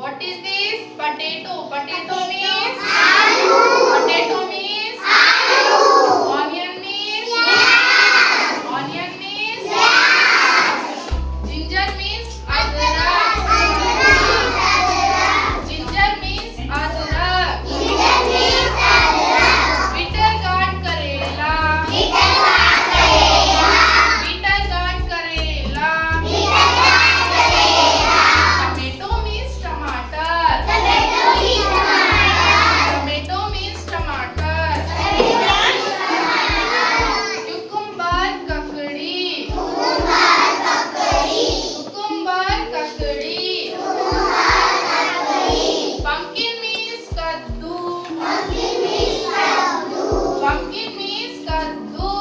What is this? Potato. Potato means Aloo. potato means Aloo. onion means onion means ginger means adrak. Ginger means adrak. Bitter gourd karela. Bitter gourd karela. Tomato means tomato. Tomato means tomato. Cucumber kakadi. Cucumber kakadi. Pumpkin means kaddu. Pumpkin means kaddu.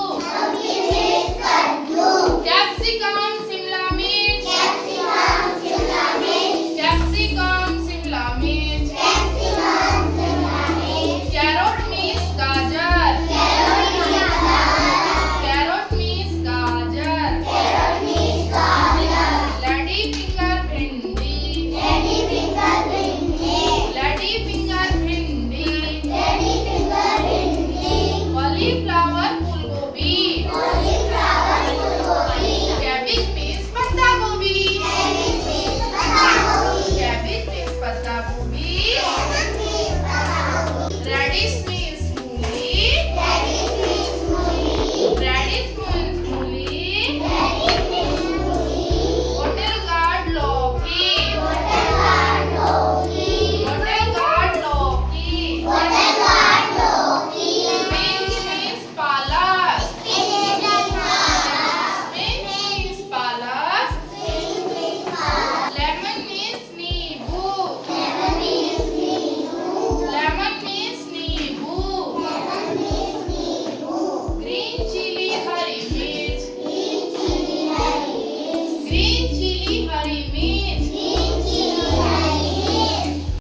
Capsicum Simla mirch. Capsicum Simla mirch. Carrot means gajar. Carrot means gajar. Lady finger bhindi. Lady finger bhindi. Cauliflower fulgobi. Cabbage means patta gobi. Cabbage means patta gobi. Radish means mooli. Radish means mooli. Hotel guard loki. Hotel guard loki. Spinach means palak. Spinach means palak. Lemon means neebu. Lemon means neebu. Green chili hari mirch. Green chili hari mirch.